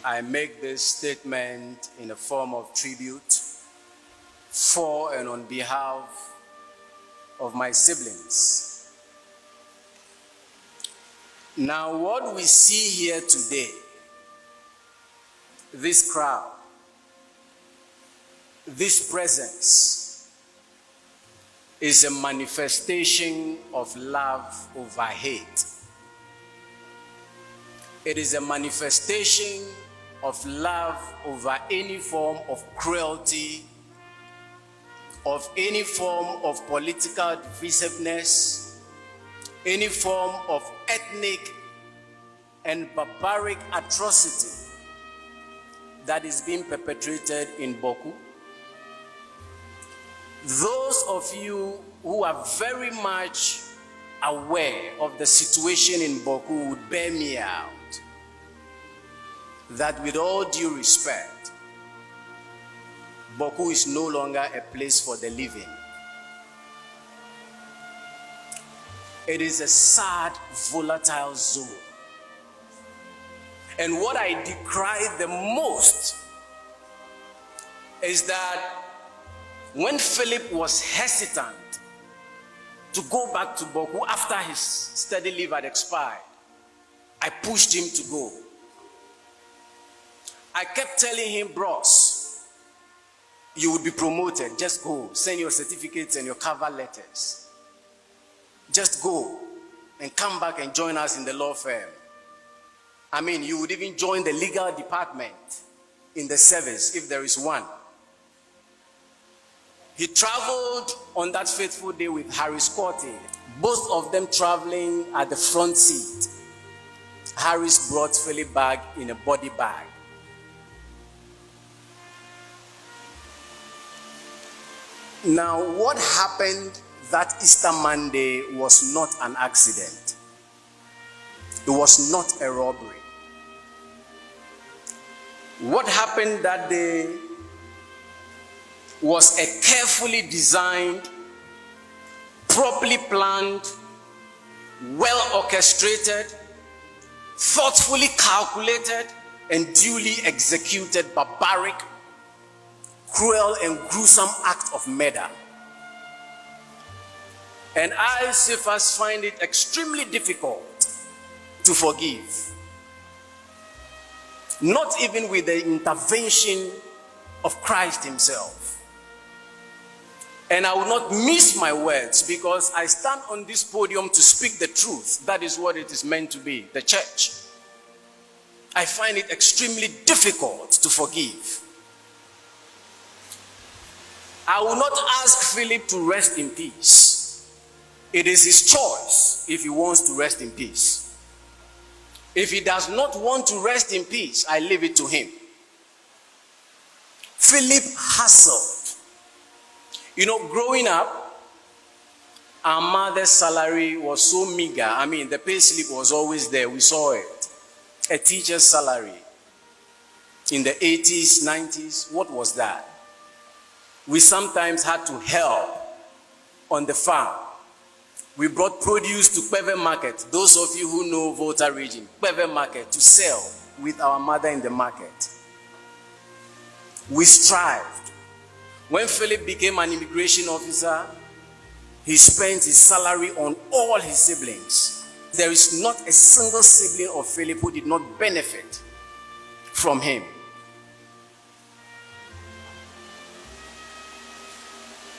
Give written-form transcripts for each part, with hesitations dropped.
I make this statement in a form of tribute for and on behalf of my siblings. Now, what we see here today, this crowd, this presence, is a manifestation of love over hate. It is a manifestation of love over any form of cruelty, of any form of political divisiveness, any form of ethnic and barbaric atrocity that is being perpetrated in Bawku. Those of you who are very much aware of the situation in Bawku would bear me out that with all due respect, Bawku is no longer a place for the living. It is a sad, volatile zone. And what I decry the most is that when Philip was hesitant to go back to Bawku after his study leave had expired, I pushed him to go. I kept telling him, bros, you would be promoted. Just go. Send your certificates and your cover letters. Just go and come back and join us in the law firm. I mean, you would even join the legal department in the service if there is one. He traveled on that fateful day with Harry Scotty, both of them traveling at the front seat. Harris brought Philip back in a body bag. Now, what happened that Easter Monday was not an accident. It was not a robbery. What happened that day was a carefully designed, properly planned, well orchestrated, thoughtfully calculated, and duly executed barbaric, cruel and gruesome act of murder. And I, Cephas, find it extremely difficult to forgive. Not even with the intervention of Christ himself. And I will not miss my words because I stand on this podium to speak the truth. That is what it is meant to be, the church. I find it extremely difficult to forgive. I will not ask Philip to rest in peace. It is his choice if he wants to rest in peace. If he does not want to rest in peace, I leave it to him. Philip hustled. You know, growing up, our mother's salary was so meager. I mean, the pay slip was always there. We saw it. A teacher's salary. In the 80s, 90s, what was that? We sometimes had to help on the farm. We brought produce to Kweve Market. Those of you who know Volta region, Kweve Market, to sell with our mother in the market. We strived. When Philip became an immigration officer, he spent his salary on all his siblings. There is not a single sibling of Philip who did not benefit from him.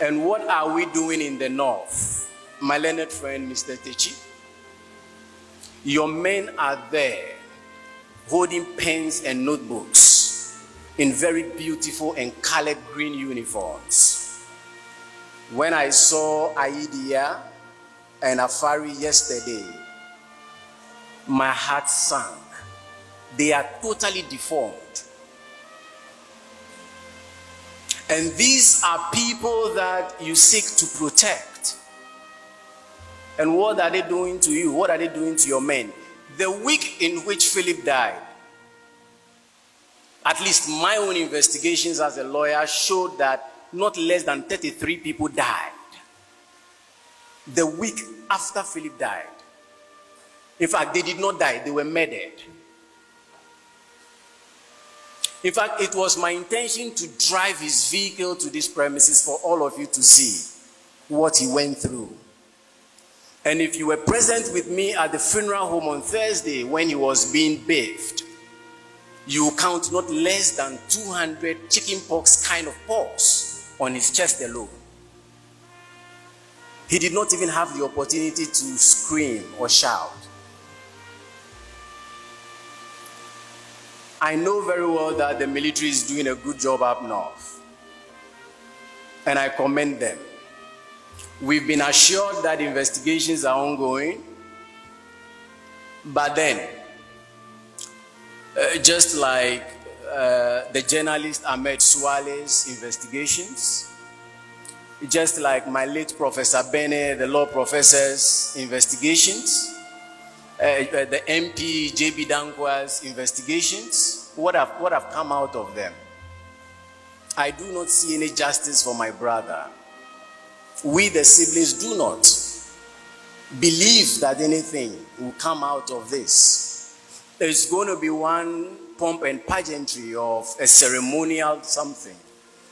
And what are we doing in the north? My learned friend, Mr. Techi, your men are there holding pens and notebooks in very beautiful and colored green uniforms. When I saw Aidia and Afari yesterday, my heart sank. They are totally deformed. And these are people that you seek to protect. And what are they doing to you? What are they doing to your men? The week in which Philip died, at least my own investigations as a lawyer showed that not less than 33 people died. The week after Philip died. In fact, they did not die, they were murdered. In fact, it was my intention to drive his vehicle to this premises for all of you to see what he went through. And if you were present with me at the funeral home on Thursday when he was being bathed, you will count not less than 200 chickenpox kind of pores on his chest alone. He did not even have the opportunity to scream or shout. I know very well that the military is doing a good job up north, and I commend them. We've been assured that investigations are ongoing, but then, just like the journalist Ahmed Suale's investigations, just like my late Professor Bene, the law professor's investigations, the MP J.B. Dankwa's investigations, what have come out of them? I do not see any justice for my brother. We, the siblings, do not believe that anything will come out of this. There's going to be one pomp and pageantry of a ceremonial something.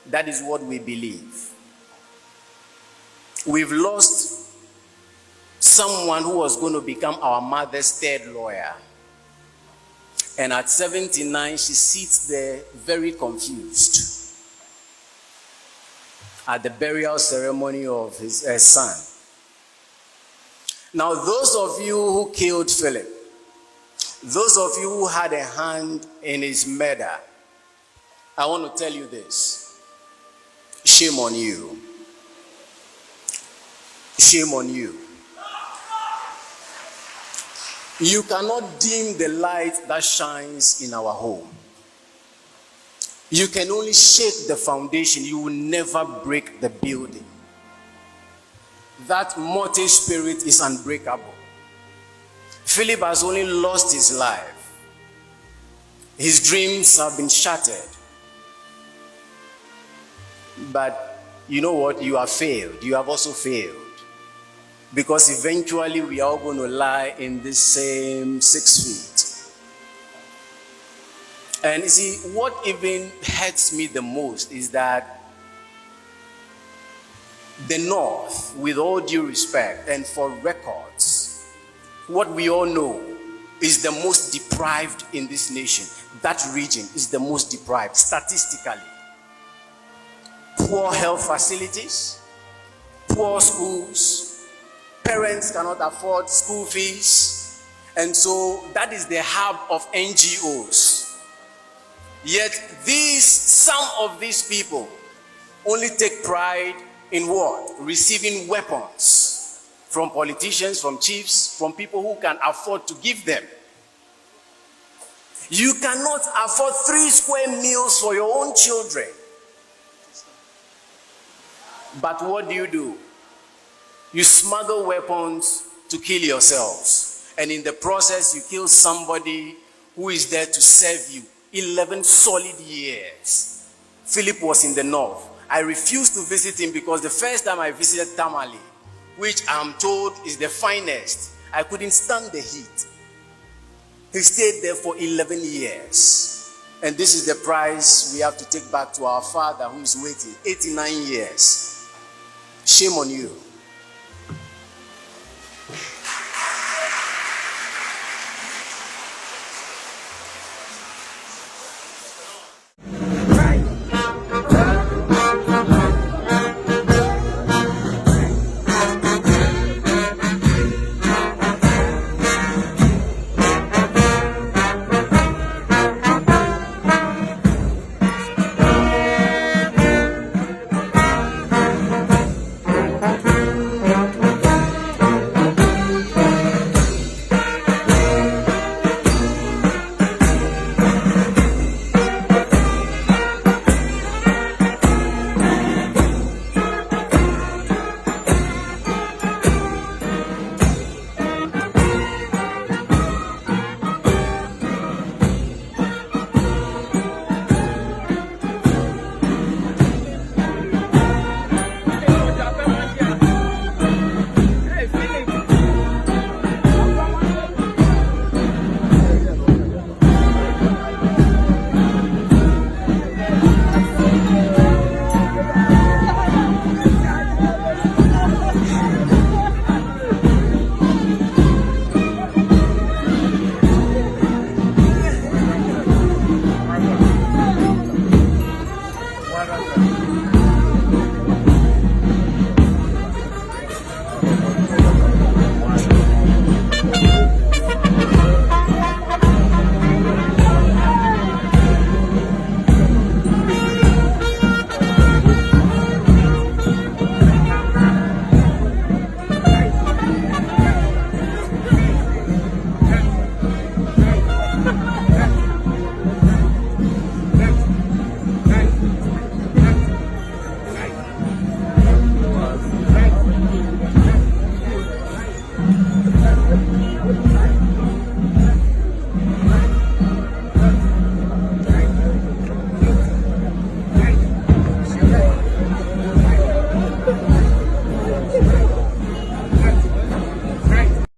That is what we believe. We've lost someone who was going to become our mother's third lawyer. And at 79, she sits there very confused at the burial ceremony of his son. Now, those of you who killed Philip, those of you who had a hand in his murder, I want to tell you this. Shame on you. Shame on you. You cannot dim the light that shines in our home. You can only shake the foundation. You will never break the building. That Mortey spirit is unbreakable. Philip has only lost his life. His dreams have been shattered. But you know what? You have failed. You have also failed. Because eventually we are all going to lie in this same 6 feet. And you see, what even hurts me the most is that the North, with all due respect and for records, what we all know is the most deprived in this nation. That region is the most deprived statistically. Poor health facilities, poor schools, parents cannot afford school fees, and so that is the hub of NGOs. Yet some of these people only take pride in what? Receiving weapons from politicians, from chiefs, from people who can afford to give them. You cannot afford 3 square meals for your own children. But what do? You smuggle weapons to kill yourselves. And in the process, you kill somebody who is there to serve you. 11 solid years. Philip was in the north. I refused to visit him because the first time I visited Tamale, which I'm told is the finest, I couldn't stand the heat. He stayed there for 11 years. And this is the price we have to take back to our father who is waiting. 89 years. Shame on you.